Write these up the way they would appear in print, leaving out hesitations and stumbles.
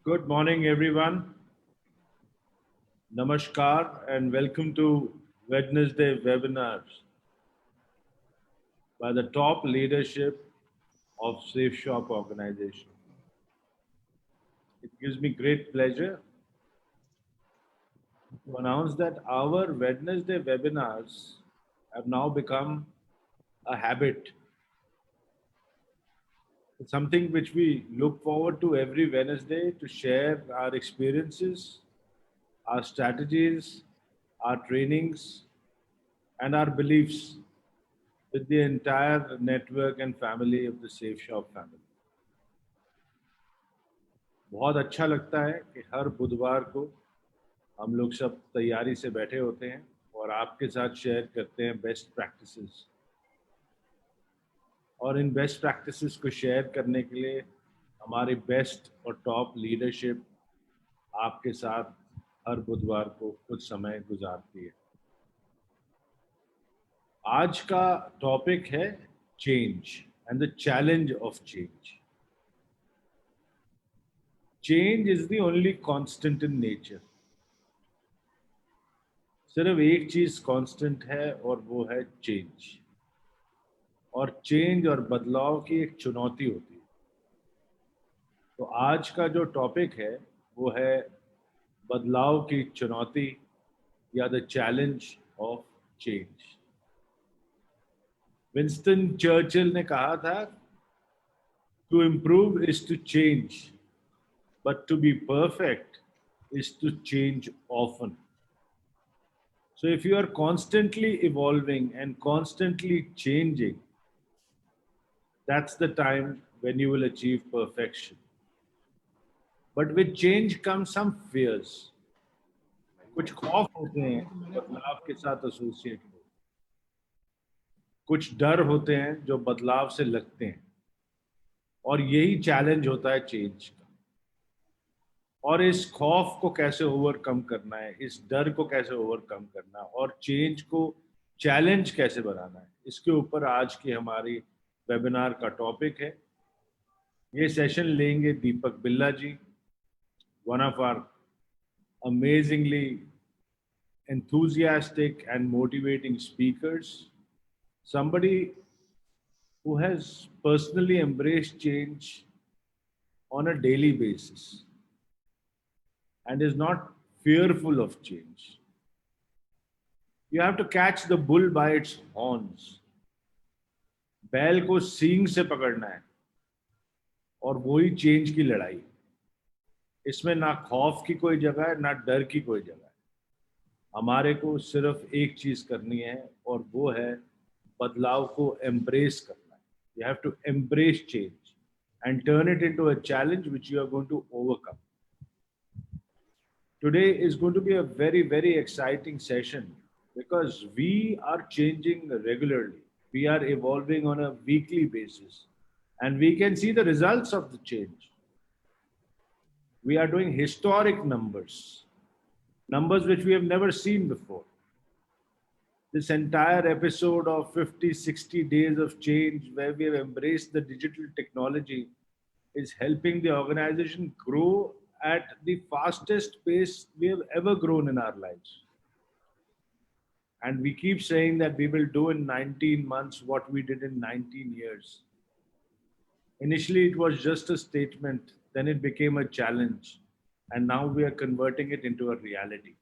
Good morning, everyone. Namaskar and welcome to Wednesday webinars by the top leadership of Safe Shop organization. It gives me great pleasure to announce that our Wednesday webinars have now become a habit. It's something which we look forward to every Wednesday to share our experiences, our strategies, our trainings, and our beliefs with the entire network and family of the Safe Shop family. बहुत अच्छा लगता है कि हर बुधवार को हम लोग सब तैयारी से बैठे होते हैं और आपके साथ शेयर करते हैं बेस्ट प्रैक्टिसेस। और इन बेस्ट प्रैक्टिसेस को शेयर करने के लिए हमारी बेस्ट और टॉप लीडरशिप आपके साथ हर बुधवार को कुछ समय गुजारती है। आज का टॉपिक है change and the challenge of change. Change is the only constant in nature. सिर्फ एक चीज कांस्टेंट है और वो है चेंज। और चेंज और बदलाव की एक चुनौती होती है। तो आज का जो टॉपिक है वो है बदलाव की चुनौती या the challenge of change. Winston Churchill ने कहा था, to improve is to change, but to be perfect is to change often. So if you are constantly evolving and constantly changing, that's the time when you will achieve perfection. But with change comes some fears. कुछ खौफ होते हैं बदलाव के साथ associate. कुछ डर होते हैं जो बदलाव से लगते हैं। और यही चैलेंज होता है चेंज का। और इस खौफ को कैसे ओवरकम करना है, इस डर को कैसे ओवरकम करना है और चेंज को चैलेंज कैसे बनाना है, इसके ऊपर आज की हमारी वेबिनार का टॉपिक है। ये सेशन लेंगे Deepak Birla ji, one of our amazingly enthusiastic and motivating speakers, somebody who has personally embraced change on a daily basis and is not fearful of change. You have to catch the bull by its horns. बैल को सींग से पकड़ना है और वही change की लड़ाई। इसमें ना खौफ की कोई जगह है, ना डर की कोई जगह है। हमारे को सिर्फ एक चीज करनी है और वो है बदलाव को एम्ब्रेस करना है। You have to embrace change and turn it into a challenge which you are going to overcome. Today is going to be a very, very exciting session because we are changing regularly. We are evolving on a weekly basis and we can see the results of the change. We are doing historic numbers, numbers which we have never seen before. This entire episode of 50, 60 days of change where we have embraced the digital technology is helping the organization grow at the fastest pace we have ever grown in our lives. And we keep saying that we will do in 19 months what we did in 19 years. Initially, it was just a statement, then it became a challenge, and now we are converting it into a reality.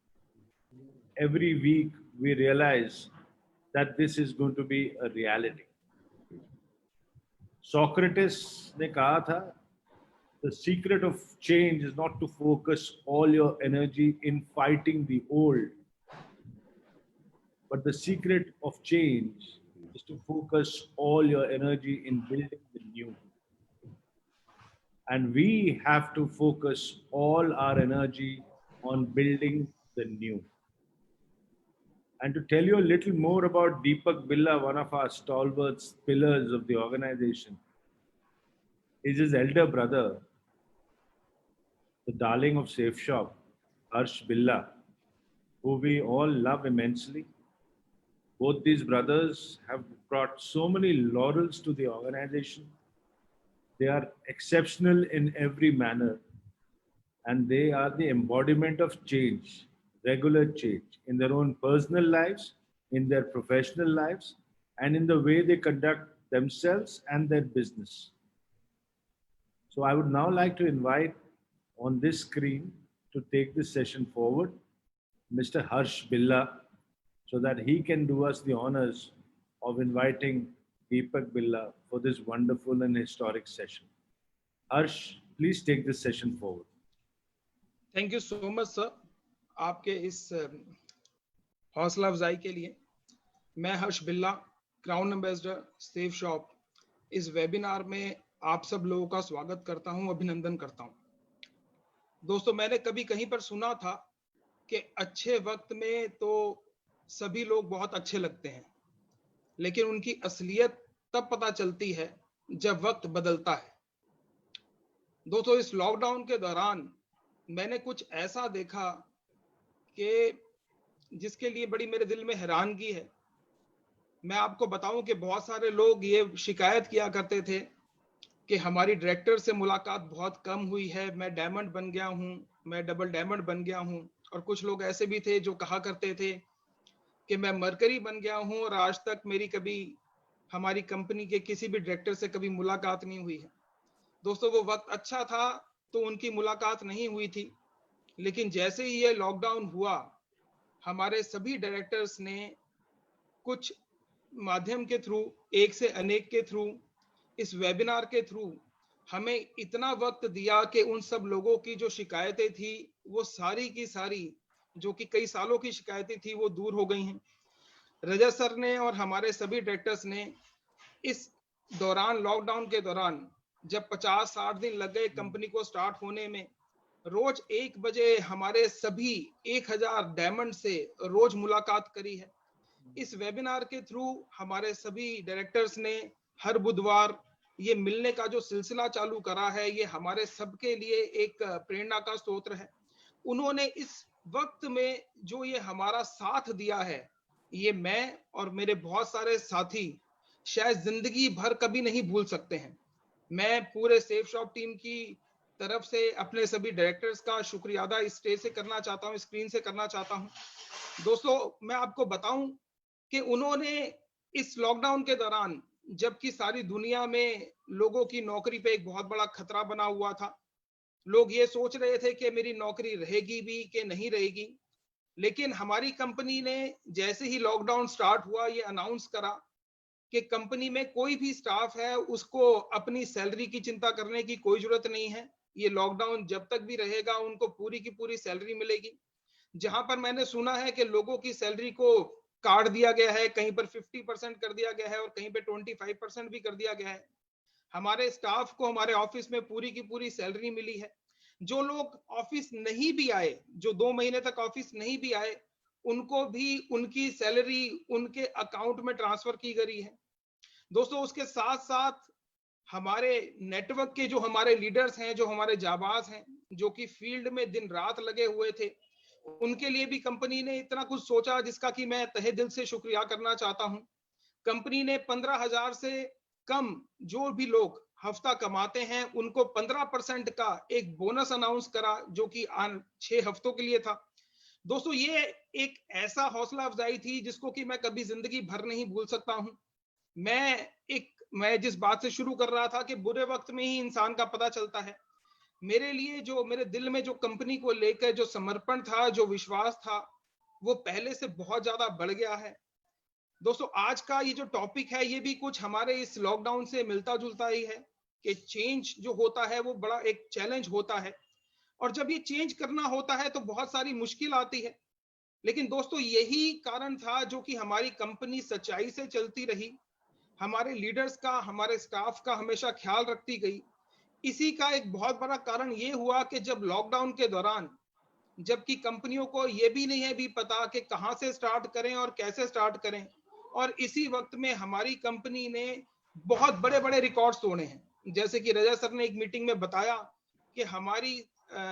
Every week, we realize that this is going to be a reality. Socrates ने कहा था, the secret of change is not to focus all your energy in fighting the old, but the secret of change is to focus all your energy in building the new. And we have to focus all our energy on building the new. And to tell you a little more about Deepak Billa, one of our stalwart pillars of the organization, is his elder brother, the darling of Safe Shop, Harsh Billa, who we all love immensely. Both these brothers have brought so many laurels to the organization. They are exceptional in every manner. and they are the embodiment of change, regular change in their own personal lives, in their professional lives, and in the way they conduct themselves and their business. So I would now like to invite on this screen to take this session forward Mr. Harsh Billa so that he can do us the honors of inviting Deepak Billa for this wonderful and historic session. Harsh, please take this session forward. Thank you so much sir, आपके इस हौसला अफजाई के लिए। मैं हर्ष बिल्ला, crown ambassador safe shop, इस webinar में आप सब लोगों का स्वागत करता हूं, अभिनंदन करता हूं। दोस्तों, मैंने कभी कहीं पर सुना था कि अच्छे वक्त में तो सभी लोग बहुत अच्छे लगते हैं, लेकिन उनकी असलियत तब पता चलती है जब वक्त बदलता है। दोस्तों, इस लॉकडाउन के दौरान मैंने कुछ ऐसा देखा कि जिसके लिए बड़ी मेरे दिल में हैरानगी है। मैं आपको बताऊं कि बहुत सारे लोग ये शिकायत किया करते थे कि हमारी डायरेक्टर से मुलाकात बहुत कम हुई है, मैं डायमंड बन गया हूं, मैं डबल डायमंड बन गया हूं। और कुछ लोग ऐसे भी थे जो कहा करते थे कि मैं मरकरी बन गया हूं और आज तक मेरी कभी हमारी कंपनी के किसी भी डायरेक्टर से कभी मुलाकात नहीं हुई है। दोस्तों, वो वक्त अच्छा था तो उनकी मुलाकात नहीं हुई थी, लेकिन जैसे ही ये लॉकडाउन हुआ, हमारे सभी डायरेक्टर्स ने कुछ माध्यम के थ्रू, एक से अनेक के थ्रू, इस वेबिनार के थ्रू हमें इतना वक्त दिया कि उन सब लोगों की जो शिकायतें थी वो सारी की सारी, जो कि कई सालों की शिकायतें थी, वो दूर हो गई हैं। रजत सर ने और हमारे सभी डायरेक्टर्स ने इस दौरान, लॉकडाउन के दौरान, जब 50-60 दिन लग गए कंपनी को स्टार्ट होने में, रोज 1 बजे हमारे सभी 1000 डायमंड से रोज मुलाकात करी है। इस वेबिनार के थ्रू हमारे सभी डायरेक्टर्स ने हर बुधवार ये मिलने का जो सिलसिला चालू करा है, ये हमारे सबके लिए एक प्रेरणा का स्रोत है। उन्होंने इस वक्त में जो ये हमारा साथ दिया है, ये मैं और मेरे बहुत सारे साथी शायद जिंदगी भर कभी नहीं भूल सकते हैं। मैं पूरे सेफ शॉप टीम की तरफ से अपने सभी डायरेक्टर्स का शुक्रिया अदा इस स्टेज से करना चाहता हूं, स्क्रीन से करना चाहता हूं। दोस्तों, मैं आपको बताऊं कि उन्होंने इस लॉकडाउन के दौरान, जबकि सारी दुनिया में लोगों की नौकरी पे एक बहुत बड़ा खतरा बना हुआ था, लोग ये सोच रहे थे कि मेरी नौकरी रहेगी भी कि नहीं रहेगी, लेकिन हमारी कंपनी ने जैसे ही लॉकडाउन स्टार्ट हुआ, ये अनाउंस करा कि कंपनी में कोई भी स्टाफ है उसको अपनी सैलरी की चिंता करने की कोई जरूरत नहीं है। ये लॉकडाउन जब तक भी रहेगा उनको पूरी की पूरी सैलरी मिलेगी। जहां पर मैंने सुना है कि लोगों की सैलरी को काट दिया गया है, कहीं पर 50% कर दिया गया है और कहीं पे 25% भी कर दिया गया है। हमारे स्टाफ को हमारे ऑफिस में पूरी की पूरी सैलरी मिली है। जो लोग ऑफिस नहीं भी आए, जो 2 महीने तक ऑफिस नहीं भी आए, उनको भी उनकी सैलरी उनके अकाउंट में ट्रांसफर की गई है। दोस्तों, उसके साथ साथ हमारे नेटवर्क के जो हमारे लीडर्स हैं, जो हमारे जाबाज हैं, जो कि फील्ड में दिन रात लगे हुए थे, उनके लिए भी कंपनी ने इतना कुछ सोचा जिसका कि मैं तहे दिल से शुक्रिया करना चाहता हूं। कंपनी ने 15,000 से कम जो भी लोग हफ्ता कमाते हैं उनको 15% का एक बोनस अनाउंस करा, जो कि 6 हफ्तों के लिए था। दोस्तों, ये एक ऐसा हौसला अफजाई थी जिसको कि मैं कभी जिंदगी भर नहीं भूल सकता हूं। मैं जिस बात से शुरू कर रहा था कि बुरे वक्त में ही इंसान का पता चलता है, मेरे लिए जो मेरे दिल में जो कंपनी को लेकर जो समर्पण था, जो विश्वास था, वो पहले से बहुत ज्यादा बढ़ गया है। दोस्तों, आज का ये जो टॉपिक है, ये भी कुछ हमारे इस लॉकडाउन से मिलता जुलता ही है कि चेंज जो होता है वो बड़ा एक चैलेंज होता है, और जब ये चेंज करना होता है तो बहुत सारी मुश्किल आती है। लेकिन दोस्तों, यही कारण था जो कि हमारी कंपनी सच्चाई से चलती रही, हमारे लीडर्स का, हमारे स्टाफ का हमेशा ख्याल रखती गई। इसी का एक बहुत बड़ा कारण ये हुआ कि जब लॉकडाउन के दौरान, जबकि कंपनियों को ये भी नहीं है भी पता कि कहां से स्टार्ट करें और कैसे स्टार्ट करें, और इसी वक्त में हमारी कंपनी ने बहुत बड़े बड़े रिकॉर्ड्स तोड़े हैं। जैसे कि रजा सर ने एक मीटिंग में बताया कि हमारी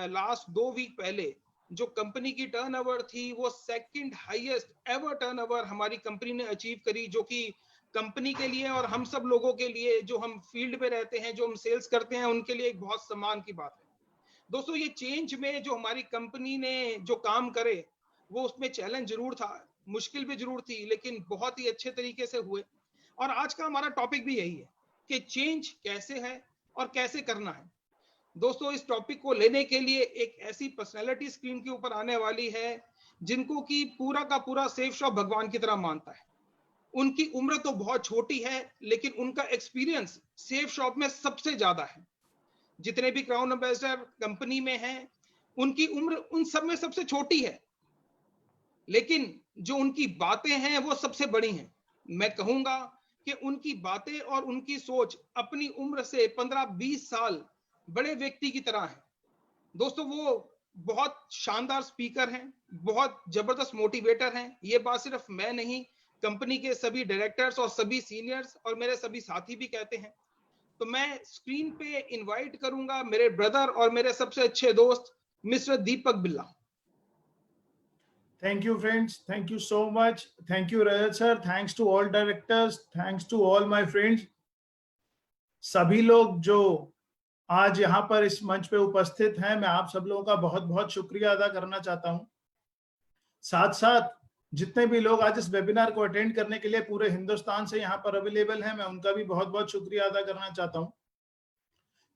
लास्ट 2 वीक पहले जो कंपनी की टर्नओवर थी, वो सेकंड हाईएस्ट एवर टर्नओवर हमारी कंपनी ने अचीव करी, जो कि कंपनी के लिए और हम सब लोगों के लिए, जो हम फील्ड में रहते हैं, जो हम सेल्स करते हैं, उनके लिए एक बहुत सम्मान की बात है। दोस्तों ये चेंज में जो हमारी कंपनी ने जो काम करे वो उसमें चैलेंज जरूर था, मुश्किल भी जरूर थी, लेकिन बहुत ही अच्छे तरीके से हुए। और आज का हमारा टॉपिक भी यही है कि चेंज कैसे है और कैसे करना है। दोस्तों इस टॉपिक को लेने के लिए एक ऐसी पर्सनैलिटी स्क्रीन के ऊपर आने वाली है जिनको कि पूरा का पूरा सेफ शॉप भगवान की तरह मानता है। उनकी उम्र तो बहुत छोटी है, लेकिन उनका एक्सपीरियंस सेफ शॉप में सबसे ज्यादा है। जितने भी क्राउन एम्बेसडर कंपनी में हैं, उनकी उम्र उन सब में सबसे छोटी है, लेकिन जो उनकी बातें हैं वो सबसे बड़ी हैं। मैं कहूंगा कि उनकी बातें और उनकी सोच अपनी उम्र से 15-20 साल बड़े व्यक्ति की तरह है। दोस्तों वो बहुत शानदार स्पीकर हैं, बहुत जबरदस्त मोटिवेटर हैं। ये बात सिर्फ मैं नहीं, कंपनी के सभी डायरेक्टर्स और सभी सीनियर्स और मेरे सभी साथी भी कहते हैं। तो मैं स्क्रीन पे इनवाइट करूंगा मेरे ब्रदर और मेरे सबसे अच्छे दोस्त मिस्टर दीपक बिल्ला। Thank you, friends. Thank you so much. Thank you, Rajat sir. Thanks to all directors. Thanks to all my friends. सभी लोग जो आज यहाँ पर इस मंच पे उपस्थित हैं, मैं आप सब लोगों का बहुत बहुत शुक्रिया अदा करना चाहता हूँ। साथ साथ जितने भी लोग आज इस वेबिनार को अटेंड करने के लिए पूरे हिंदुस्तान से यहाँ पर अवेलेबल हैं, मैं उनका भी बहुत बहुत शुक्रिया अदा करना चाहता हूँ।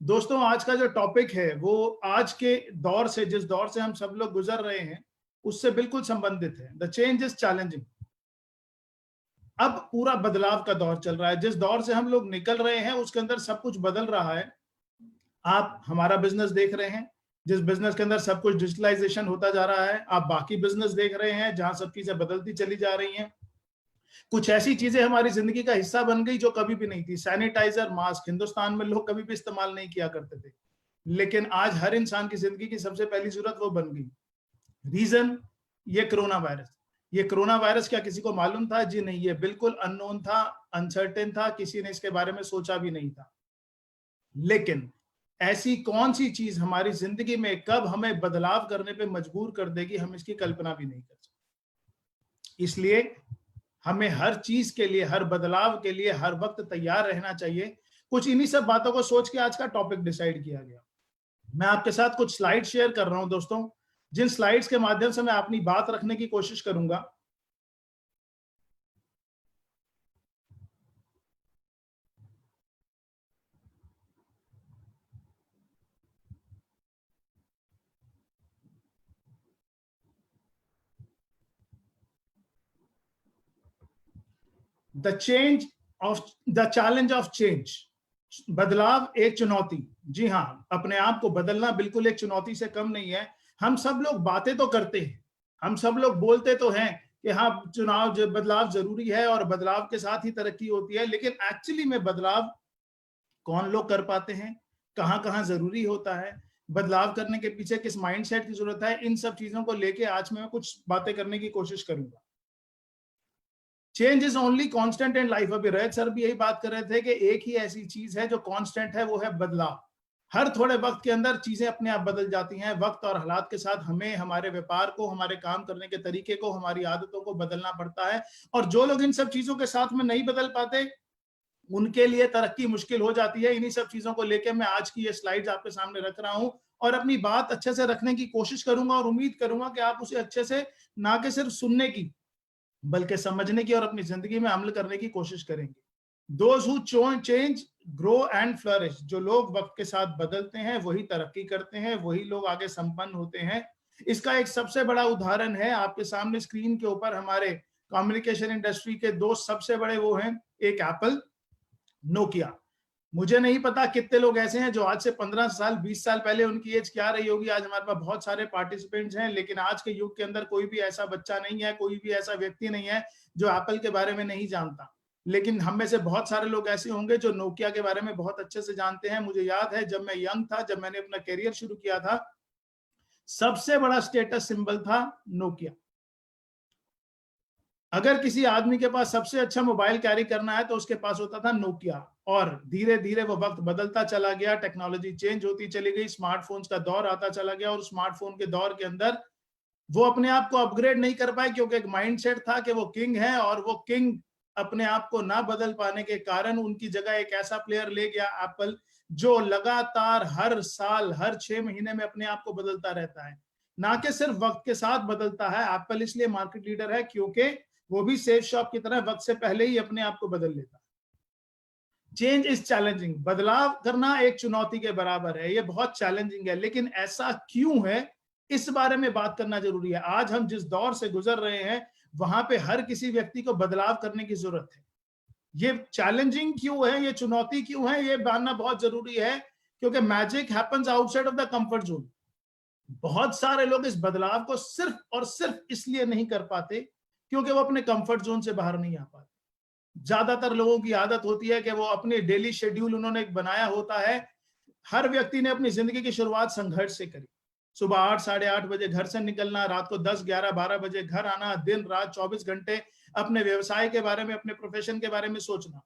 दोस्तों आज का जो टॉपिक है वो आज के दौर से, जिस दौर से हम सब लोग गुजर रहे हैं, उससे बिल्कुल संबंधित है। The change is challenging. अब पूरा बदलाव का दौर चल रहा है। जिस दौर से हम लोग निकल रहे हैं उसके अंदर सब कुछ बदल रहा है। आप हमारा बिजनेस देख रहे हैं, जिस बिजनेस के अंदर सब कुछ डिजिटलाइजेशन होता जा रहा है। आप बाकी बिजनेस देख रहे हैं जहां सब चीजें बदलती चली जा रही हैं। कुछ ऐसी चीजें हमारी जिंदगी का हिस्सा बन गई जो कभी भी नहीं थी। सैनिटाइजर, मास्क हिंदुस्तान में लोग कभी भी इस्तेमाल नहीं किया करते थे, लेकिन आज हर इंसान की जिंदगी की सबसे पहली जरूरत वो बन गई। रीजन ये कोरोना वायरस। ये कोरोना वायरस क्या किसी को मालूम था? जी नहीं, ये बिल्कुल अननोन था, अनसर्टेन था, किसी ने इसके बारे में सोचा भी नहीं था। लेकिन ऐसी कौन सी चीज हमारी जिंदगी में कब हमें बदलाव करने पे मजबूर कर देगी, हम इसकी कल्पना भी नहीं कर सकते। इसलिए हमें हर चीज के लिए, हर बदलाव के लिए हर वक्त तैयार रहना चाहिए। कुछ इन्हीं सब बातों को सोच के आज का टॉपिक डिसाइड किया गया। मैं आपके साथ कुछ स्लाइड शेयर कर रहा हूं दोस्तों, जिन स्लाइड्स के माध्यम से मैं अपनी बात रखने की कोशिश करूंगा। The challenge of change. बदलाव एक चुनौती। जी हाँ, अपने आप को बदलना बिल्कुल एक चुनौती से कम नहीं है। हम सब लोग बातें तो करते हैं, हम सब लोग बोलते तो हैं कि हाँ बदलाव जरूरी है और बदलाव के साथ ही तरक्की होती है, लेकिन एक्चुअली में बदलाव कौन लोग कर पाते हैं, कहाँ कहाँ जरूरी होता है, बदलाव करने के पीछे किस माइंडसेट की जरूरत है, इन सब चीजों को लेके आज मैं कुछ बातें करने की कोशिश करूंगा। Change is only constant in life. अभी रजत सर भी यही बात कर रहे थे कि एक ही ऐसी चीज है जो कांस्टेंट है, वो है बदलाव। हर थोड़े वक्त के अंदर चीजें अपने आप बदल जाती हैं। वक्त और हालात के साथ हमें हमारे व्यापार को, हमारे काम करने के तरीके को, हमारी आदतों को बदलना पड़ता है। और जो लोग इन सब चीजों के साथ में नहीं बदल पाते, उनके लिए तरक्की मुश्किल हो जाती है। इन्हीं सब चीजों को लेकर मैं आज की ये स्लाइड्स आपके सामने रख रहा हूं और अपनी बात अच्छे से रखने की कोशिश करूंगा और उम्मीद करूंगा कि आप उसे अच्छे से ना कि सिर्फ सुनने की बल्कि समझने की और अपनी जिंदगी में अमल करने की कोशिश करेंगे। Those who change grow and flourish। जो लोग वक्त के साथ बदलते हैं वही तरक्की करते हैं, वही लोग आगे संपन्न होते हैं। इसका एक सबसे बड़ा उदाहरण है आपके सामने स्क्रीन के ऊपर। हमारे कम्युनिकेशन इंडस्ट्री के दो सबसे बड़े वो हैं, एक एप्पल, नोकिया। मुझे नहीं पता कितने लोग ऐसे हैं जो आज से 15 साल 20 साल पहले उनकी एज क्या रही होगी। आज हमारे पास बहुत सारे पार्टिसिपेंट्स हैं, लेकिन आज के युग के अंदर कोई भी ऐसा बच्चा नहीं है, कोई भी ऐसा व्यक्ति नहीं है जो एप्पल के बारे में नहीं जानता। लेकिन हम में से बहुत सारे लोग ऐसे होंगे जो नोकिया के बारे में बहुत अच्छे से जानते हैं। मुझे याद है जब मैं यंग था, जब मैंने अपना करियर शुरू किया था, सबसे बड़ा स्टेटस सिंबल था नोकिया। अगर किसी आदमी के पास सबसे अच्छा मोबाइल कैरी करना है तो उसके पास होता था नोकिया। और धीरे धीरे वो वक्त बदलता चला गया, टेक्नोलॉजी चेंज होती चली गई, स्मार्टफोन्स का दौर आता चला गया। और स्मार्टफोन के दौर के अंदर वो अपने आप को अपग्रेड नहीं कर पाए, क्योंकि एक माइंडसेट था कि वो किंग है, और वो किंग अपने आप को ना बदल पाने के कारण उनकी जगह एक ऐसा प्लेयर ले गया एप्पल, जो लगातार हर साल हर 6 महीने में अपने आप को बदलता रहता है, ना कि सिर्फ वक्त के साथ बदलता है। एप्पल इसलिए मार्केट लीडर है क्योंकि वो भी सेफ शॉप की तरह वक्त से पहले ही अपने आप को बदल लेता है। चेंज इज चैलेंजिंग, बदलाव करना एक चुनौती के बराबर है, ये बहुत चैलेंजिंग है। लेकिन ऐसा क्यों है, इस बारे में बात करना जरूरी है। आज हम जिस दौर से गुजर रहे हैं वहां पे हर किसी व्यक्ति को बदलाव करने की जरूरत है। ये चैलेंजिंग क्यों है, ये चुनौती क्यों है, ये जानना बहुत जरूरी है, क्योंकि magic happens outside of the comfort zone. बहुत सारे लोग इस बदलाव को सिर्फ और सिर्फ इसलिए नहीं कर पाते क्योंकि वो अपने कंफर्ट जोन से बाहर नहीं आ पाते। ज्यादातर लोगों की आदत होती है कि वो अपने डेली शेड्यूल उन्होंने एक बनाया होता है। हर व्यक्ति ने अपनी जिंदगी की शुरुआत संघर्ष से करी। सुबह 8 साढ़े 8 बजे घर से निकलना, रात को 10 11 12 बजे घर आना, दिन रात 24 घंटे अपने व्यवसाय के बारे में, अपने प्रोफेशन के बारे में सोचना।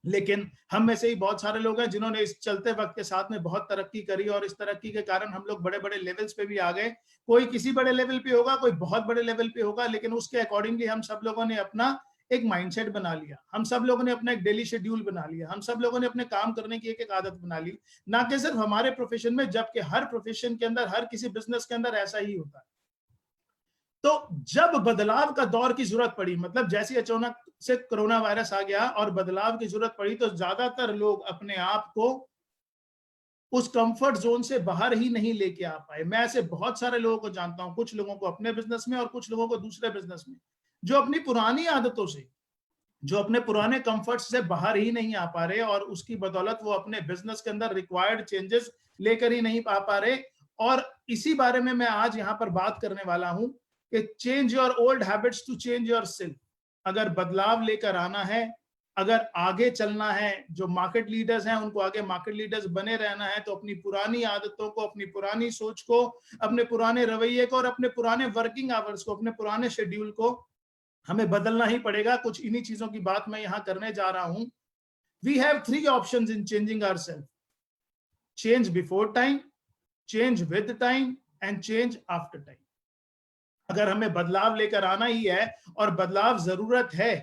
लेकिन हम में से ही बहुत सारे लोग हैं जिन्होंने इस चलते वक्त के साथ में बहुत तरक्की करी, और इस तरक्की के कारण हम लोग बड़े बड़े लेवल्स पे भी आ गए। कोई किसी बड़े लेवल पे होगा, कोई बहुत बड़े लेवल पे होगा, लेकिन उसके अकॉर्डिंगली हम सब लोगों ने अपना एक माइंडसेट बना लिया, हम सब लोगों ने अपना एक डेली शेड्यूल बना लिया, हम सब लोगों ने अपने काम करने की एक एक आदत बना ली, ना कि सिर्फ हमारे प्रोफेशन में, जबकि हर प्रोफेशन के अंदर, हर किसी बिजनेस के अंदर ऐसा ही होता है। तो जब बदलाव का दौर की जरूरत पड़ी, मतलब जैसे अचानक से कोरोना वायरस आ गया और बदलाव की जरूरत पड़ी, तो ज्यादातर लोग अपने आप को उस कंफर्ट जोन से बाहर ही नहीं लेके आ पाए। मैं ऐसे बहुत सारे लोगों को जानता हूं, कुछ लोगों को अपने बिजनेस में और कुछ लोगों को दूसरे बिजनेस में, जो अपनी पुरानी आदतों से, जो अपने पुराने कंफर्ट से बाहर ही नहीं आ पा रहे, और उसकी बदौलत वो अपने बिजनेस के अंदर रिक्वायर्ड चेंजेस लेकर ही नहीं आ पा रहे। और इसी बारे में मैं आज यहाँ पर बात करने वाला हूं कि change your old habits to change yourself. अगर बदलाव लेकर आना है, अगर आगे चलना है, जो मार्केट लीडर्स हैं उनको आगे मार्केट लीडर्स बने रहना है, तो अपनी पुरानी आदतों को, अपनी पुरानी सोच को, अपने पुराने रवैये को और अपने पुराने वर्किंग आवर्स को, अपने पुराने शेड्यूल को हमें बदलना ही पड़ेगा। कुछ इन्हीं चीजों की बात मैं यहां करने जा रहा हूं। We have 3 options in changing ourself: change before time, change with time and change after time. अगर हमें बदलाव लेकर आना ही है और बदलाव जरूरत है,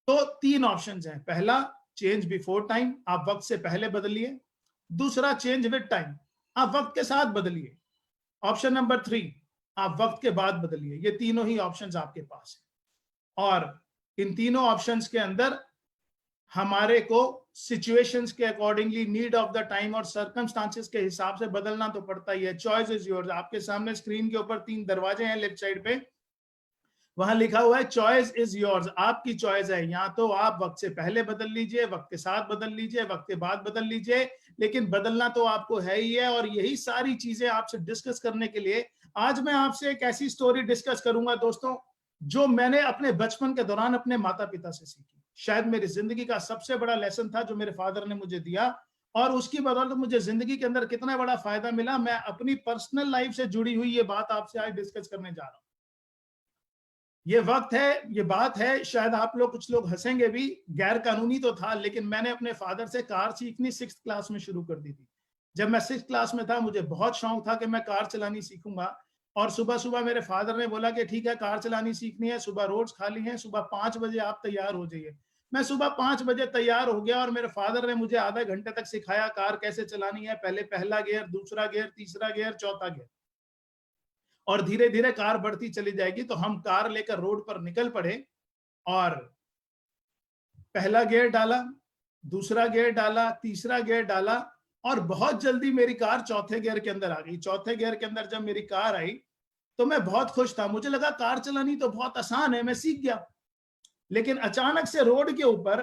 तो 3 ऑप्शंस हैं। पहला, चेंज बिफोर टाइम, आप वक्त से पहले बदलिए। दूसरा, चेंज विद टाइम, आप वक्त के साथ बदलिए। ऑप्शन नंबर 3, आप वक्त के बाद बदलिए। ये तीनों ही ऑप्शंस आपके पास है, और इन तीनों ऑप्शंस के अंदर हमारे को सिचुएशंस के accordingly, need of the time और सर्कमस्टांसेस के हिसाब से बदलना तो पड़ता ही है। Choice is yours. आपके सामने स्क्रीन के ऊपर 3 दरवाजे हैं लेफ्ट साइड पे, वहां लिखा हुआ है चॉइस इज योर्स। आपकी चॉइस है, या तो आप वक्त से पहले बदल लीजिए, वक्त के साथ बदल लीजिए, वक्त के बाद बदल लीजिए, लेकिन बदलना तो आपको है ही है। और यही सारी चीजें आपसे डिस्कस करने के लिए आज मैं आपसे एक ऐसी स्टोरी डिस्कस करूंगा दोस्तों, जो मैंने अपने बचपन के दौरान अपने माता पिता से सीखी। शायद मेरी जिंदगी का सबसे बड़ा लेसन था जो मेरे फादर ने मुझे दिया, और उसकी बदौलत मुझे जिंदगी के अंदर कितना बड़ा फायदा मिला, मैं अपनी पर्सनल लाइफ से जुड़ी हुई ये बात आपसे आज डिस्कस करने जा रहा हूं। ये वक्त है, ये बात है, शायद आप लोग, कुछ लोग हंसेंगे भी, गैर कानूनी तो था, लेकिन मैंने अपने फादर से कार सीखनी 6th क्लास में शुरू कर दी थी। जब मैं 6th क्लास में था, मुझे बहुत शौक था कि मैं कार चलानी सीखूंगा। और सुबह सुबह मेरे फादर ने बोला कि ठीक है, कार चलानी सीखनी है, सुबह रोड्स खाली हैं, सुबह 5 बजे आप तैयार हो जाइए। मैं सुबह 5 बजे तैयार हो गया, और मेरे फादर ने मुझे आधा घंटे तक सिखाया कार कैसे चलानी है। पहले पहला गियर, दूसरा गियर, तीसरा गियर, चौथा गियर, और धीरे धीरे कार बढ़ती चली जाएगी। तो हम कार लेकर रोड पर निकल पड़े, और पहला गियर डाला, दूसरा गियर डाला, तीसरा गियर डाला, और बहुत जल्दी मेरी कार चौथे गियर के अंदर आ गई। चौथे गियर के अंदर जब मेरी कार आई तो मैं बहुत खुश था, मुझे लगा कार चलानी तो बहुत आसान है, मैं सीख गया। लेकिन अचानक से रोड के ऊपर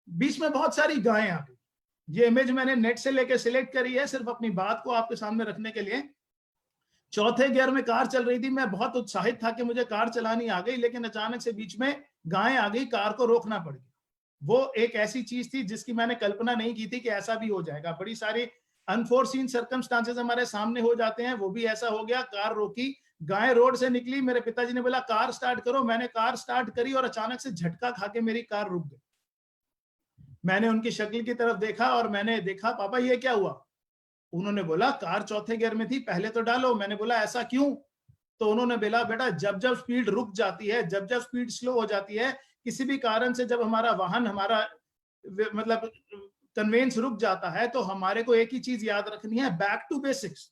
बीच में बहुत सारी गायें आ गई। ये इमेज मैंने नेट से लेकर सिलेक्ट करी है सिर्फ अपनी बात को आपके सामने रखने के लिए। चौथे गियर में कार चल रही थी, मैं बहुत उत्साहित था कि मुझे कार चलानी आ गई, लेकिन अचानक से बीच में गायें आ गई, कार को रोकना पड़ गया। वो एक ऐसी चीज थी जिसकी मैंने कल्पना नहीं की थी कि ऐसा भी हो जाएगा। बड़ी सारी अनफोर्सीन सर्कमस्टांसेस हमारे सामने हो जाते हैं, वो भी ऐसा हो गया। कार रोकी, गाय रोड से निकली, मेरे पिताजी ने बोला कार स्टार्ट करो। मैंने कार स्टार्ट करी और अचानक से झटका खा के मेरी कार रुक गई। मैंने उनकी शक्ल की तरफ देखा और मैंने देखा, पापा ये क्या हुआ? उन्होंने बोला कार चौथे गियर में थी, पहले तो डालो। मैंने बोला ऐसा क्यों? तो उन्होंने बोला बेटा, जब जब स्पीड रुक जाती है, जब जब स्पीड स्लो हो जाती है, किसी भी कारण से जब हमारा वाहन, हमारा मतलब कन्वेंस रुक जाता है तो हमारे को एक ही चीज याद रखनी है, बैक टू बेसिक्स।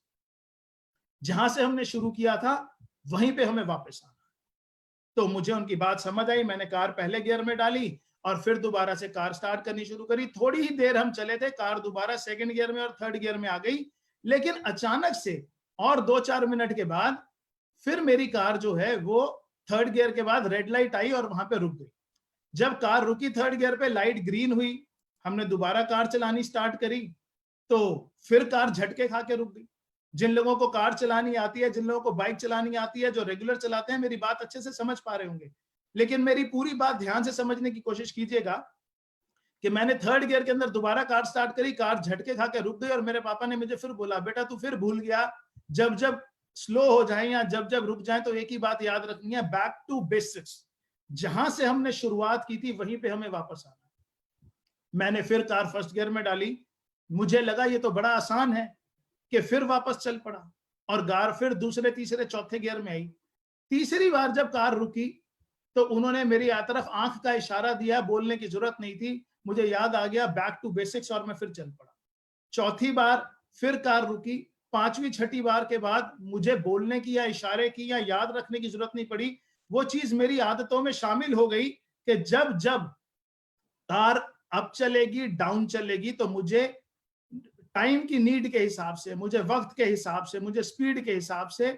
जहां से हमने शुरू किया था वहीं पे हमें वापस आना। तो मुझे उनकी बात समझ आई, मैंने कार पहले गियर में डाली और फिर दोबारा से कार स्टार्ट करनी शुरू करी। थोड़ी ही देर हम चले थे, कार दोबारा सेकंड गियर में और थर्ड गियर में आ गई। लेकिन अचानक से और 2-4 मिनट के बाद फिर मेरी कार जो है वो थर्ड गियर के बाद रेड लाइट आई और वहां पे रुक गई। जब कार रुकी थर्ड गियर पे, लाइट ग्रीन हुई, हमने दोबारा कार चलानी स्टार्ट करी तो फिर कार झटके खा के रुक गई। जिन लोगों को कार चलानी आती है, जिन लोगों को बाइक चलानी आती है, जो रेगुलर चलाते हैं, मेरी बात अच्छे से समझ पा रहे होंगे। लेकिन मेरी पूरी बात ध्यान से समझने की कोशिश कीजिएगा कि मैंने थर्ड गियर के अंदर दोबारा कार स्टार्ट करी, कार झटके खा के रुक गई और मेरे पापा ने मुझे फिर बोला, बेटा तू फिर भूल गया, जब जब स्लो हो जाए या जब जब रुक जाए तो एक ही बात याद रखनी है, बैक टू बेसिक्स। जहां से हमने शुरुआत की थी वहीं पे हमें वापस आना है। मैंने फिर कार फर्स्ट गियर में डाली, मुझे लगा ये तो बड़ा आसान है, कि फिर वापस चल पड़ा और कार फिर दूसरे तीसरे चौथे गियर में आई। तीसरी बार जब कार रुकी तो उन्होंने मेरी तरफ आंख का इशारा दिया, बोलने की जरूरत नहीं थी, मुझे याद आ गया बैक टू बेसिक्स और मैं फिर चल पड़ा। चौथी बार फिर कार रुकी, पांचवी छठी बार के बाद मुझे बोलने की या इशारे की या याद रखने की जरूरत नहीं पड़ी। वो चीज मेरी आदतों में शामिल हो गई कि जब जब कार अप चलेगी डाउन चलेगी तो मुझे टाइम की नीड के हिसाब से, मुझे वक्त के हिसाब से, मुझे स्पीड के हिसाब से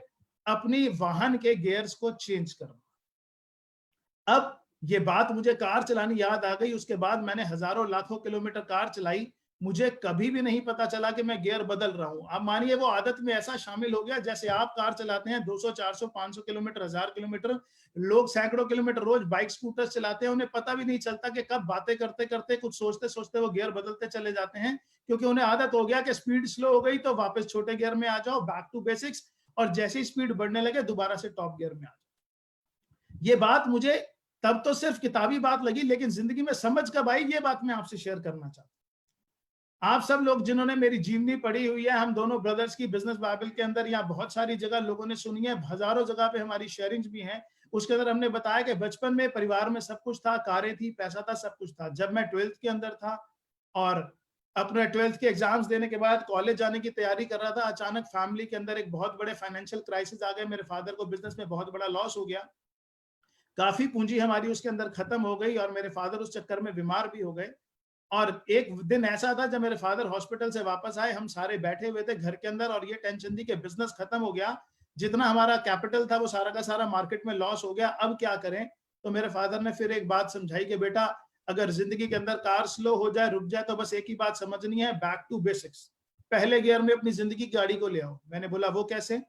अपनी वाहन के गियर्स को चेंज करना। अब ये बात मुझे कार चलानी याद आ गई, उसके बाद मैंने हजारों लाखों किलोमीटर कार चलाई, मुझे कभी भी नहीं पता चला कि मैं गियर बदल रहा हूं। अब मानिए वो आदत में ऐसा शामिल हो गया जैसे आप कार चलाते हैं 200, 400, 500 किलोमीटर, 1000 किलोमीटर, लोग सैकड़ों किलोमीटर रोज बाइक स्कूटर चलाते हैं, उन्हें पता भी नहीं चलता कि कब बातें करते करते, कुछ सोचते सोचते वो गियर बदलते चले जाते हैं, क्योंकि उन्हें आदत हो गया कि स्पीड स्लो हो गई तो वापस छोटे गियर में आ जाओ, बैक टू बेसिक्स, और जैसे ही स्पीड बढ़ने लगे दोबारा से टॉप गियर में आ जाओ। ये बात मुझे तब तो सिर्फ किताबी बात लगी, लेकिन जिंदगी में समझ कब आई, ये बात मैं आपसे शेयर करना चाहता हूं। आप सब लोग जिन्होंने मेरी जीवनी पढ़ी हुई है, हम दोनों ब्रदर्स की बिजनेस बाइबल के अंदर या बहुत सारी जगह लोगों ने सुनी है, हजारों जगह पे हमारी शेयरिंग्स भी हैं, उसके अंदर हमने बताया कि बचपन में परिवार में सब कुछ था, कारें थी, पैसा था, सब कुछ था। जब मैं 12th के अंदर था और अपने 12th के एग्जाम्स देने के बाद कॉलेज जाने की तैयारी कर रहा था, अचानक फैमिली के अंदर एक बहुत बड़े फाइनेंशियल क्राइसिस आ गए। मेरे फादर को बिजनेस में बहुत बड़ा लॉस हो गया, काफी पूंजी हमारी उसके अंदर खत्म हो गई और मेरे फादर उस चक्कर में बीमार भी हो गए। और एक दिन ऐसा था जब मेरे फादर हॉस्पिटल से वापस आए, हम सारे बैठे हुए थे घर के अंदर और ये टेंशन थी कि बिजनेस खत्म हो गया, जितना हमारा कैपिटल था वो सारा का सारा मार्केट में लॉस हो गया, अब क्या करें। तो मेरे फादर ने फिर एक बात समझाई कि बेटा अगर जिंदगी के अंदर कार स्लो हो जाए, रुक जाए, तो बस एक ही बात समझनी है, बैक टू बेसिक्स, पहले गियर में अपनी जिंदगी की गाड़ी को ले आओ। मैंने बोला वो कैसे?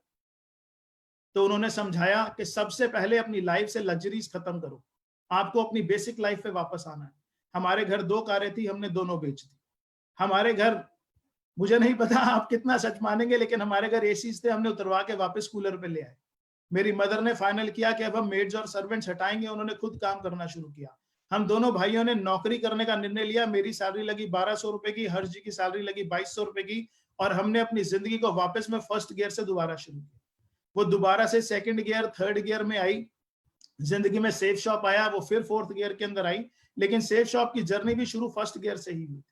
तो उन्होंने समझाया कि सबसे पहले अपनी लाइफ से लग्जरीज खत्म करो, आपको अपनी बेसिक लाइफ पे वापस आना है। हमारे घर 2 कारें थी, हमने दोनों बेच दी। हमारे घर, मुझे नहीं पता आप कितना सच मानेंगे, लेकिन हमारे घर एसीज थे, हमने उतरवा के वापस कूलर पे ले आए। मेरी मदर ने फाइनल किया कि अब हम मेड्स और सर्वेंट्स हटाएंगे, उन्होंने खुद काम करना शुरू किया। हम दोनों भाइयों ने नौकरी करने का निर्णय लिया। मेरी सैलरी लगी 1200 रुपए की, हर्ष जी की सैलरी लगी 2200 रुपए की, और हमने अपनी जिंदगी को वापस में फर्स्ट गियर से दोबारा शुरू किया। वो दोबारा से सेकंड गियर, थर्ड गियर में आई। जिंदगी में सेफ शॉप आया, वो फिर फोर्थ गियर के अंदर आई, लेकिन सेफ शॉप की जर्नी भी शुरू फर्स्ट गियर से ही हुई थी।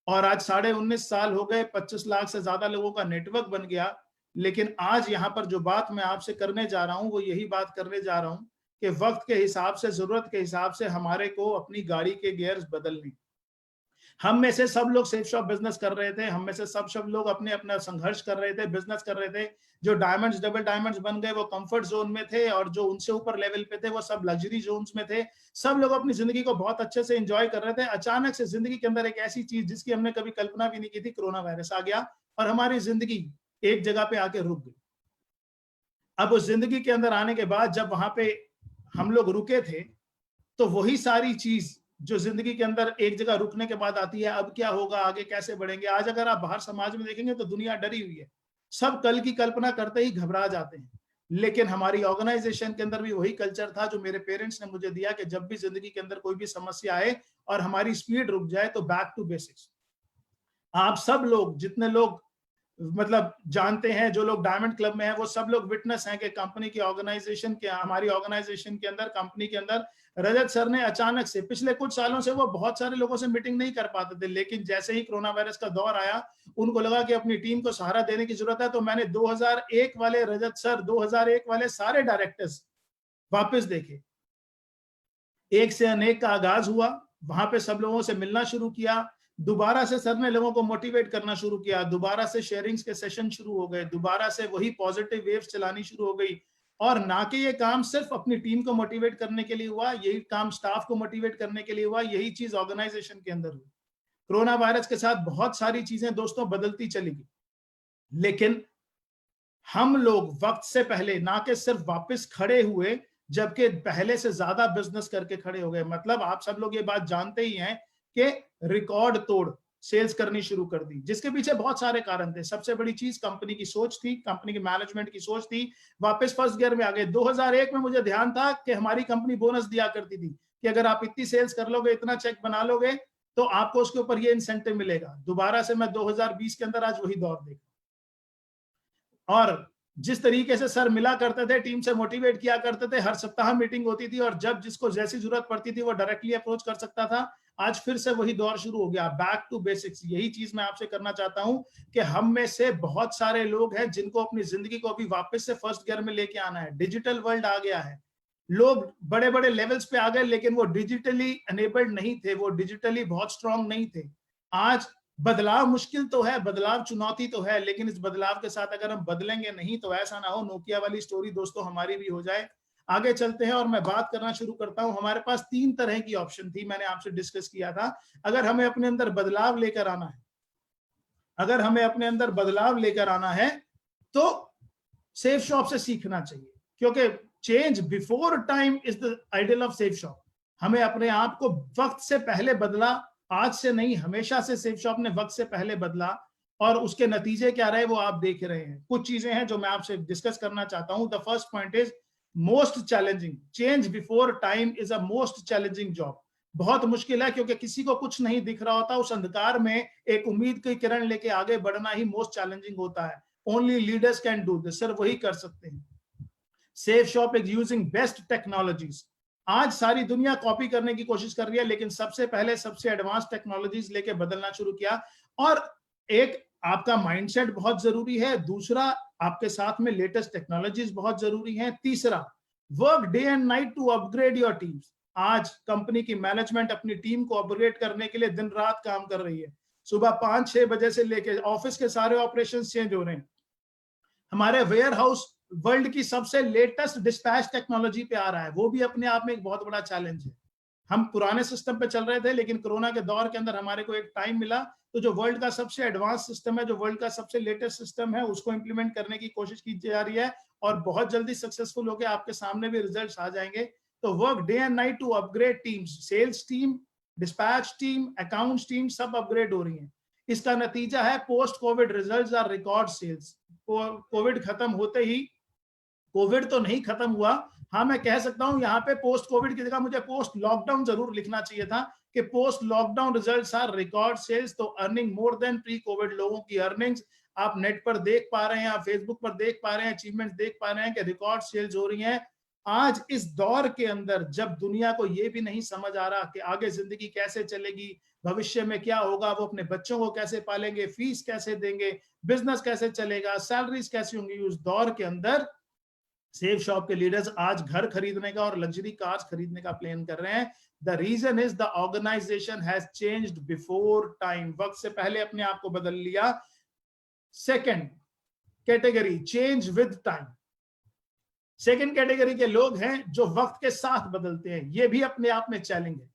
और आज 19.5 साल हो गए, 25 लाख से ज्यादा लोगों का नेटवर्क बन गया। लेकिन आज यहाँ पर जो बात मैं आपसे करने जा रहा हूँ वो यही बात करने जा रहा हूँ कि वक्त के हिसाब से, जरूरत के हिसाब से हमारे को अपनी गाड़ी के गियर्स बदलने। हम में से सब लोग सेफ शॉप बिजनेस कर रहे थे, हम में से सब लोग अपने अपना संघर्ष कर रहे थे, बिजनेस कर रहे थे। जो डायमंड्स, डबल डायमंड्स बन गए वो कंफर्ट जोन में थे, और जो उनसे ऊपर लेवल पे थे वो सब लग्जरी जोन्स में थे। सब लोग अपनी जिंदगी को बहुत अच्छे से एंजॉय कर रहे थे। अचानक से जिंदगी के अंदर एक ऐसी चीज जिसकी हमने कभी कल्पना भी नहीं की थी, कोरोना वायरस आ गया और हमारी जिंदगी एक जगह पे आके रुक गई। अब उस जिंदगी के अंदर आने के बाद जब वहां पे हम लोग रुके थे, तो वही सारी चीज जो जिंदगी के अंदर एक जगह रुकने के बाद आती है, अब क्या होगा, आगे कैसे बढ़ेंगे। आज अगर आप बाहर समाज में देखेंगे तो दुनिया डरी हुई है, सब कल की कल्पना करते ही घबरा जाते हैं। लेकिन हमारी ऑर्गेनाइजेशन के अंदर भी वही कल्चर था जो मेरे पेरेंट्स ने मुझे दिया कि जब भी जिंदगी के अंदर कोई भी समस्या आए और हमारी स्पीड रुक जाए तो बैक टू बेसिक्स। आप सब लोग, जितने लोग मतलब जानते हैं, जो लोग डायमंड क्लब में हैं वो सब लोग विटनेस हैं कि कंपनी की ऑर्गेनाइजेशन के, हमारी ऑर्गेनाइजेशन के अंदर, कंपनी के अंदर रजत सर ने अचानक से, पिछले कुछ सालों से वो बहुत सारे लोगों से मीटिंग नहीं कर पाते थे, लेकिन जैसे ही कोरोना वायरस का दौर आया उनको लगा कि अपनी टीम को सहारा देने की जरूरत है। तो मैंने 2001 वाले रजत सर, 2001 वाले सारे डायरेक्टर्स वापस देखे। एक से अनेक का आगाज हुआ, वहां पे सब लोगों से मिलना शुरू किया, दोबारा से सर ने लोगों को मोटिवेट करना शुरू किया, दोबारा से शेयरिंग्स के सेशन शुरू हो गए, दोबारा से वही पॉजिटिव वेव्स चलानी शुरू हो गई। और ना कि ये काम सिर्फ अपनी टीम को मोटिवेट करने के लिए हुआ, यही काम स्टाफ को मोटिवेट करने के लिए हुआ, यही चीज ऑर्गेनाइजेशन के अंदर हुई। कोरोना वायरस के साथ बहुत सारी चीजें दोस्तों बदलती चली गई, लेकिन हम लोग वक्त से पहले ना कि सिर्फ वापस खड़े हुए, जबकि पहले से ज्यादा बिजनेस करके खड़े हो गए। मतलब आप सब लोग ये बात जानते ही हैं कि रिकॉर्ड तोड़ सेल्स करनी शुरू कर दी, जिसके पीछे बहुत सारे कारण थे। सबसे बड़ी चीज कंपनी की सोच थी, कंपनी के मैनेजमेंट की सोच थी। वापस फर्स्ट गियर में आ गए। 2001 में मुझे ध्यान था कि हमारी कंपनी बोनस दिया करती थी कि अगर आप इतनी सेल्स कर लोगे, इतना चेक बना लोगे, तो आपको उसके ऊपर ये इंसेंटिव मिलेगा। दोबारा से मैं 2020 के अंदर आज वही दौर देख, और जिस तरीके से सर मिला करते थे, टीम से मोटिवेट किया करते थे, हर सप्ताह मीटिंग होती थी और जब जिसको जैसी जरूरत पड़ती थी वो डायरेक्टली अप्रोच कर सकता था। आज फिर से वही दौर शुरू हो गया, बैक टू बेसिक्स। यही चीज मैं आपसे करना चाहता हूं कि हम में से बहुत सारे लोग हैं जिनको अपनी जिंदगी को अभी वापस से फर्स्ट गियर में लेके आना है। डिजिटल वर्ल्ड आ गया है, लोग बड़े बड़े लेवल्स पे आ गए, लेकिन वो डिजिटली एनेबल्ड नहीं थे, वो डिजिटली बहुत स्ट्रांग नहीं थे। आज बदलाव मुश्किल तो है, बदलाव चुनौती तो है, लेकिन इस बदलाव के साथ अगर हम बदलेंगे नहीं तो ऐसा ना हो नोकिया वाली स्टोरी दोस्तों हमारी भी हो जाए। आगे चलते हैं और मैं बात करना शुरू करता हूं। हमारे पास 3 तरह की ऑप्शन थी, मैंने आपसे डिस्कस किया था। अगर हमें अपने अंदर बदलाव लेकर आना है, अगर हमें अपने अंदर बदलाव लेकर आना है तो सेफ शॉप से सीखना चाहिए, क्योंकि change before time is the ideal of safe shop. हमें अपने आप को वक्त से पहले बदला, आज से नहीं, हमेशा से सेफ शॉप ने वक्त से पहले बदला, और उसके नतीजे क्या रहे वो आप देख रहे हैं। कुछ चीजें हैं जो मैं आपसे डिस्कस करना चाहता हूं। The first point is most challenging. Change before time is a most challenging job. बहुत मुश्किल है, क्योंकि किसी को कुछ नहीं दिख रहा होता, उस अंधकार में एक उम्मीद की किरण लेके आगे बढ़ना ही मोस्ट चैलेंजिंग होता है। Only leaders can do this, sir वही कर सकते हैं। Safe shop is using best technologies. आज सारी दुनिया कॉपी करने की कोशिश कर रही है, लेकिन सबसे पहले सबसे एडवांस टेक्नोलॉजीज लेके बदलना शुरू किया। और एक आपका माइंडसेट बहुत जरूरी है, दूसरा आपके साथ में लेटेस्ट टेक्नोलॉजीज बहुत जरूरी हैं, तीसरा work day and night to upgrade your teams. आज कंपनी की मैनेजमेंट अपनी टीम को अपग्रेड करने के लिए दिन रात काम कर रही है। सुबह 5-6 बजे से लेके ऑफिस के सारे ऑपरेशंस चेंज हो रहे हैं। हमारे वेयर हाउस वर्ल्ड की सबसे लेटेस्ट डिस्पैच टेक्नोलॉजी पे आ रहा है, वो भी अपने आप में एक बहुत बड़ा चैलेंज है। हम पुराने सिस्टम पे चल रहे थे, लेकिन कोरोना के दौर के अंदर हमारे को एक टाइम मिला, तो जो वर्ल्ड का सबसे एडवांस सिस्टम है, जो वर्ल्ड का सबसे लेटेस्ट सिस्टम है, उसको इंप्लीमेंट करने की कोशिश की जा रही है और बहुत जल्दी सक्सेसफुल होकर आपके सामने भी रिजल्ट्स आ जाएंगे। तो work day and night to upgrade teams, sales team, dispatch team, accounts team, सब अपग्रेड हो रही है। इसका नतीजा है post COVID results are record sales. COVID खत्म होते ही, कोविड तो नहीं खत्म हुआ, हाँ मैं कह सकता हूं यहाँ पे पोस्ट कोविड की जगह मुझे पोस्ट लॉकडाउन जरूर लिखना चाहिए था कि post lockdown results are record sales. तो earning more than pre covid. लोगों की अर्निंग्स आप नेट पर देख पा रहे हैं, आप फेसबुक पर देख पा रहे हैं, अचीवमेंट्स देख पा रहे हैं कि रिकॉर्ड सेल्स हो रही हैं। आज इस दौर के अंदर जब दुनिया को ये भी नहीं समझ आ रहा कि आगे जिंदगी कैसे चलेगी, भविष्य में क्या होगा, वो अपने बच्चों को कैसे पालेंगे, फीस कैसे देंगे, बिजनेस कैसे चलेगा, सैलरीज कैसी होंगी, उस दौर के अंदर सेफ शॉप के लीडर्स आज घर खरीदने का और लग्जरी कार्स खरीदने का प्लान कर रहे हैं। The reason is the organisation has changed before time. वक्त से पहले अपने आप को बदल लिया। Second category, change with time. Second category के लोग हैं जो वक्त के साथ बदलते हैं। ये भी अपने आप में चैलेंज है,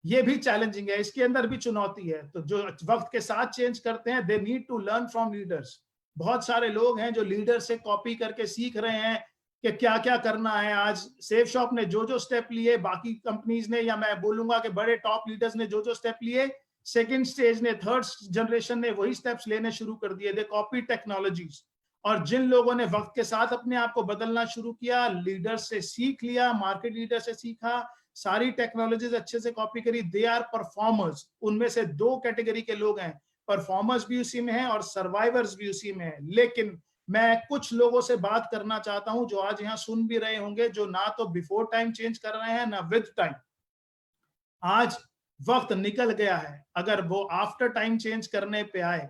ये भी चैलेंजिंग है, इसके अंदर भी चुनौती है। तो जो वक्त के साथ चेंज करते हैं, they need to learn from leaders. बहुत सारे लोग हैं जो लीडर से कॉपी करके सीख रहे हैं कि क्या क्या करना है। आज सेफ शॉप ने जो जो स्टेप लिए, बाकी कंपनीज ने, या मैं बोलूंगा कि बड़े टॉप लीडर्स ने जो जो स्टेप लिए, सेकंड स्टेज ने, थर्ड जनरेशन ने वही स्टेप्स लेने शुरू कर दिए। दे कॉपी टेक्नोलॉजीज। और जिन लोगों ने वक्त के साथ अपने आप को बदलना शुरू किया, लीडर से सीख लिया, मार्केट लीडर से सीखा, सारी टेक्नोलॉजीज अच्छे से कॉपी करी, दे आर परफॉर्मर्स। उनमें से 2 कैटेगरी के लोग हैं, परफॉर्मर्स भी उसी में है और सर्वाइवर्स भी उसी में है। लेकिन मैं कुछ लोगों से बात करना चाहता हूं जो आज यहाँ सुन भी रहे होंगे, जो ना तो बिफोर टाइम चेंज कर रहे हैं ना विद टाइम। आज वक्त निकल गया है, अगर वो आफ्टर टाइम चेंज करने पे आए,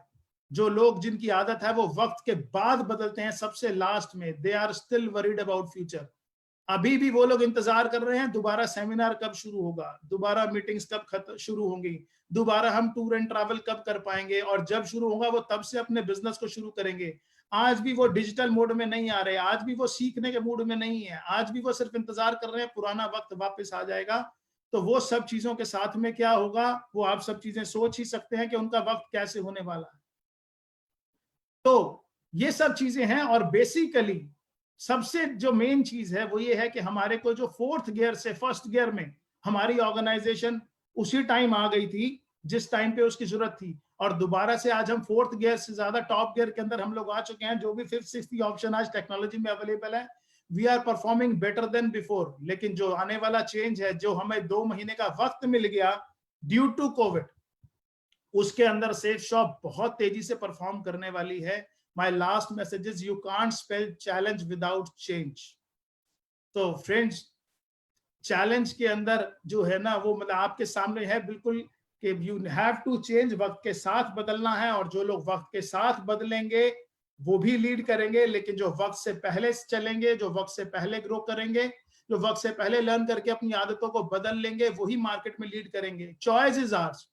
जो लोग जिनकी आदत है वो वक्त के बाद बदलते हैं सबसे लास्ट में, they are still worried about future. अभी भी वो लोग इंतजार कर रहे हैं दोबारा सेमिनार कब शुरू होगा, दोबारा मीटिंग्स कब शुरू होंगी, दोबारा हम टूर एंड ट्रैवल कब कर पाएंगे, और जब शुरू होगा वो तब से अपने बिजनेस को शुरू करेंगे। आज भी वो डिजिटल मोड में नहीं आ रहे, आज भी वो सीखने के मूड में नहीं है, आज भी वो सिर्फ इंतजार कर रहे हैं पुराना वक्त वापस आ जाएगा। तो वो सब चीजों के साथ में क्या होगा, वो आप सब चीजें सोच ही सकते हैं कि उनका वक्त कैसे होने वाला है। तो ये सब चीजें हैं, और बेसिकली सबसे जो मेन चीज है वो ये है कि हमारे को जो फोर्थ गियर से फर्स्ट गियर में हमारी ऑर्गेनाइजेशन उसी टाइम आ गई थी जिस टाइम पे उसकी जरूरत थी, और दोबारा से आज हम फोर्थ गियर से ज्यादा टॉप गियर के अंदर हम लोग आ चुके हैं। जो भी फिफ्थ सिक्स्थ ऑप्शन आज टेक्नोलॉजी में अवेलेबल है, we are performing better than before. लेकिन जो आने वाला चेंज है, जो हमें 2 महीने का वक्त मिल गया ड्यू टू कोविड, उसके अंदर सेफ शॉप बहुत तेजी से परफॉर्म करने वाली है। My last message is you can't spell challenge without change. तो फ्रेंड्स, चैलेंज के अंदर जो है ना वो मतलब आपके सामने है बिल्कुल कि यू हैव टू चेंज, वक्त के साथ बदलना है। और जो लोग वक्त के साथ बदलेंगे वो भी लीड करेंगे, लेकिन जो वक्त से पहले चलेंगे, जो वक्त से पहले ग्रो करेंगे, जो वक्त से पहले लर्न करके अपनी आदतों को बदल लेंगे, वही मार्केट में लीड करेंगे। चॉइस इज आवर्स,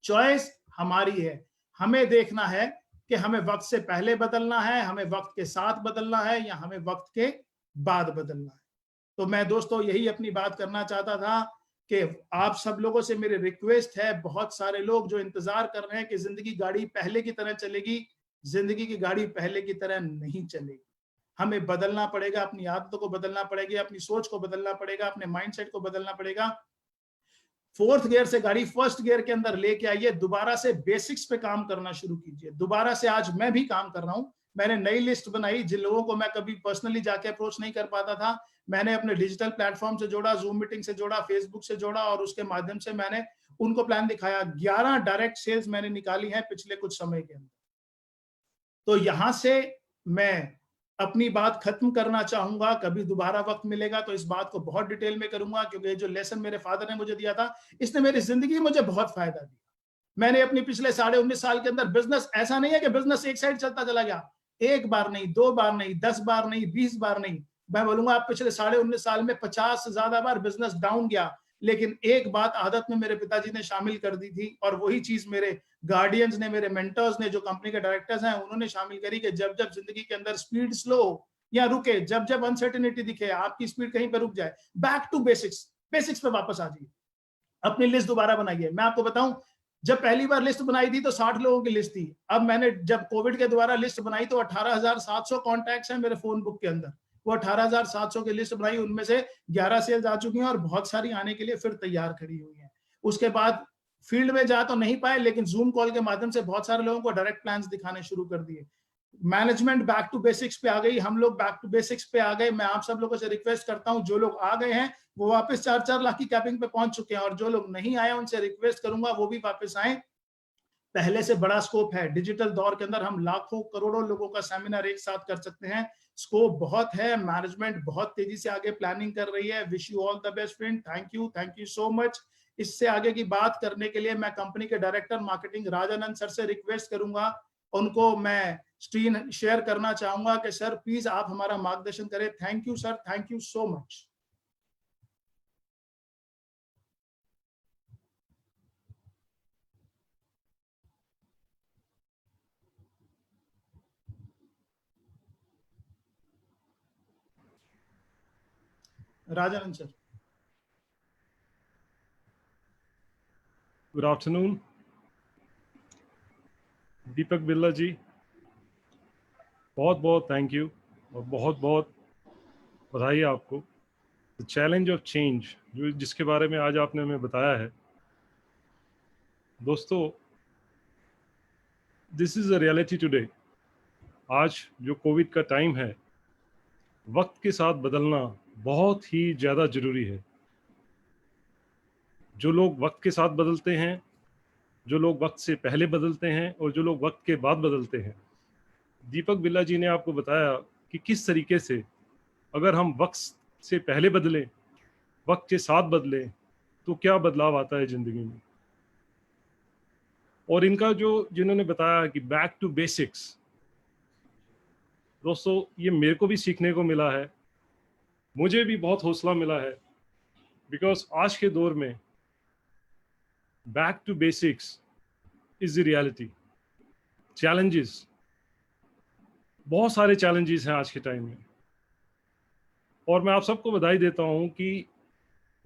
चॉइस हमारी है। हमें देखना है कि हमें वक्त से पहले बदलना है, हमें वक्त के साथ बदलना है, या हमें वक्त के बाद बदलना है। तो मैं दोस्तों यही अपनी बात करना चाहता था कि आप सब लोगों से मेरी रिक्वेस्ट है, बहुत सारे लोग जो इंतजार कर रहे हैं कि जिंदगी गाड़ी पहले की तरह चलेगी, जिंदगी की गाड़ी पहले की तरह नहीं चलेगी। हमें बदलना पड़ेगा, अपनी आदतों को बदलना पड़ेगी, अपनी सोच को बदलना पड़ेगा, अपने माइंडसेट को बदलना पड़ेगा। फोर्थ गियर से गाड़ी फर्स्ट गियर के अंदर लेके आइए, दोबारा से बेसिक्स पे काम करना शुरू कीजिए। दोबारा से आज मैं भी काम कर रहा हूं, मैंने नई लिस्ट बनाई जिन लोगों को मैं कभी पर्सनली जाके अप्रोच नहीं कर पाता था, मैंने अपने डिजिटल प्लेटफॉर्म से जोड़ा, जूम मीटिंग से जोड़ा, फेसबुक से जोड़ा, और उसके माध्यम से मैंने उनको प्लान दिखाया। 11 डायरेक्ट सेल्स मैंने निकाली है पिछले कुछ समय के अंदर। तो यहां से मैं अपनी बात खत्म करना चाहूंगा। कभी दोबारा वक्त मिलेगा तो इस बात को बहुत डिटेल में करूंगा, क्योंकि जो लेसन मेरे फादर ने मुझे दिया था, इसने मेरी जिंदगी में मुझे बहुत फायदा दिया। मैंने अपने पिछले 19.5 साल के अंदर बिजनेस, ऐसा नहीं है कि बिजनेस एक साइड चलता चला गया, एक बार नहीं, 2 बार नहीं, 10 बार नहीं, 20 बार नहीं, मैं बोलूंगा आप पिछले 19.5 साल में 50 से ज्यादा बार बिजनेस डाउन गया। लेकिन एक बात आदत में मेरे पिताजी ने शामिल कर दी थी, और वही चीज मेरे गार्डियंस ने, मेरे मेंटर्स ने, जो कंपनी के डायरेक्टर्स हैं, उन्होंने शामिल करी कि जब जब जिंदगी के अंदर स्पीड स्लो या रुके, जब जब अनसर्टेनिटी दिखे, आपकी स्पीड कहीं पर रुक जाए, बैक टू बेसिक्स, बेसिक्स पे वापस आ जाइए, अपनी लिस्ट दोबारा बनाइए। मैं आपको बताऊं, जब पहली बार लिस्ट बनाई थी तो 60 लोगों की लिस्ट थी। अब मैंने जब कोविड के द्वारा लिस्ट बनाई तो 18,700 कॉन्टैक्ट्स हैं मेरे फोन बुक के अंदर। वो 18,700 की लिस्ट बनाई, उनमें से 11 सेल्स आ चुकी हैं और बहुत सारी आने के लिए फिर तैयार खड़ी हुई हैं। उसके बाद फील्ड में जा तो नहीं पाए, लेकिन जूम कॉल के माध्यम से बहुत सारे लोगों को डायरेक्ट प्लान्स दिखाने शुरू कर दिए। मैनेजमेंट बैक टू बेसिक्स पे आ गई, हम लोग बैक टू बेसिक्स पे आ गए। मैं आप सब लोगों से रिक्वेस्ट करता हूं, जो लोग आ गए हैं वो वापस 4-4 लाख की कैपिंग पे पहुंच चुके हैं, और जो लोग नहीं आए उनसे रिक्वेस्ट करूंगा वो भी वापस आए। पहले से बड़ा स्कोप है, डिजिटल दौर के अंदर हम लाखों करोड़ों लोगों का सेमिनार एक साथ कर सकते हैं। स्कोप बहुत है, मैनेजमेंट बहुत तेजी से आगे प्लानिंग कर रही है। Wish you all the best friend, thank you so much. इससे आगे की बात करने के लिए मैं कंपनी के डायरेक्टर मार्केटिंग राजानंद सर से रिक्वेस्ट करूंगा, उनको मैं स्क्रीन शेयर करना चाहूंगा कि सर प्लीज आप हमारा मार्गदर्शन करें। Thank you sir, thank you so much. Rajanand sir. Good afternoon Deepak Birla ji, बहुत बहुत थैंक यू और बहुत बहुत बधाई आपको। द चैलेंज ऑफ चेंज, जो जिसके बारे में आज आपने हमें बताया है दोस्तों, this is a reality today. आज जो कोविड का टाइम है, वक्त के साथ बदलना बहुत ही ज़्यादा ज़रूरी है। जो लोग वक्त के साथ बदलते हैं जो लोग वक्त से पहले बदलते हैं और जो लोग वक्त के बाद बदलते हैं। दीपक बिरला जी ने आपको बताया कि किस तरीके से अगर हम वक्त से पहले बदलें, वक्त के साथ बदलें, तो क्या बदलाव आता है ज़िंदगी में। और इनका जो जिन्होंने बताया कि बैक टू बेसिक्स, दोस्तों ये मेरे को भी सीखने को मिला है, मुझे भी बहुत हौसला मिला है, बिकॉज आज के दौर में back to basics is the reality. Challenges, बहुत सारे चैलेंजेस हैं आज के टाइम में, और मैं आप सबको बधाई देता हूं कि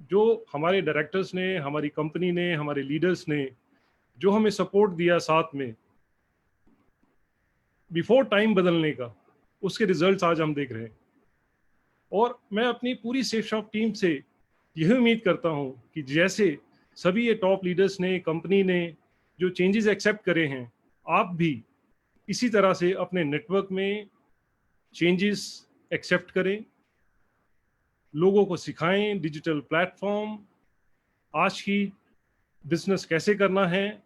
जो हमारे डायरेक्टर्स ने, हमारी कंपनी ने, हमारे लीडर्स ने जो हमें सपोर्ट दिया साथ में बिफोर टाइम बदलने का, उसके रिजल्ट्स आज हम देख रहे हैं। और मैं अपनी पूरी सेफ शॉप टीम से यह उम्मीद करता हूं कि जैसे सभी ये टॉप लीडर्स ने, कंपनी ने जो चेंजेस एक्सेप्ट करे हैं, आप भी इसी तरह से अपने नेटवर्क में चेंजेस एक्सेप्ट करें, लोगों को सिखाएं डिजिटल प्लेटफॉर्म, आज की बिजनेस कैसे करना है,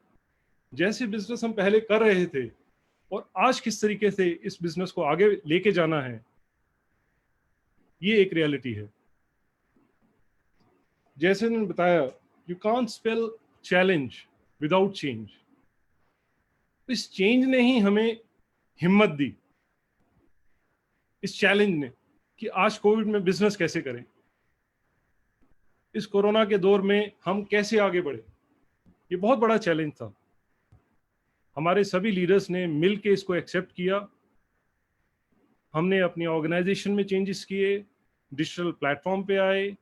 जैसे बिजनेस हम पहले कर रहे थे और आज किस तरीके से इस बिजनेस को आगे लेके जाना है, ये एक रियलिटी है। जैसे मैंने बताया, you can't spell challenge without change. इस चेंज ने ही हमें हिम्मत दी, इस चैलेंज ने, कि आज कोविड में बिजनेस कैसे करें, इस कोरोना के दौर में हम कैसे आगे बढ़े। ये बहुत बड़ा चैलेंज था। हमारे सभी लीडर्स ने मिल के इसको एक्सेप्ट किया। हमने अपनी ऑर्गेनाइजेशन में चेंजेस किए, डिजिटल प्लेटफॉर्म पे आए,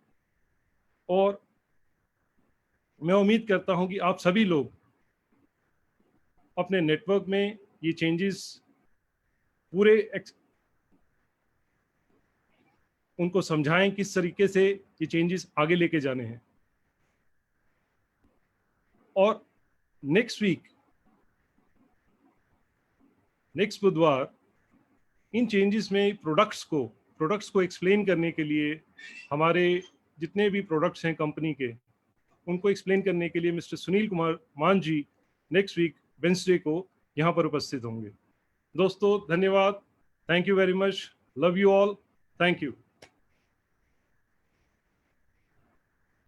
और मैं उम्मीद करता हूं कि आप सभी लोग अपने नेटवर्क में ये चेंजेस पूरे उनको समझाएं किस तरीके से ये चेंजेस आगे लेके जाने हैं। और नेक्स्ट बुधवार इन चेंजेस में प्रोडक्ट्स को एक्सप्लेन करने के लिए, हमारे जितने भी प्रोडक्ट्स हैं कंपनी के, उनको एक्सप्लेन करने के लिए मिस्टर सुनील कुमार मान जी नेक्स्ट वीक वेंसडे को यहाँ पर उपस्थित होंगे। दोस्तों धन्यवाद, thank you very much, love you all, thank you.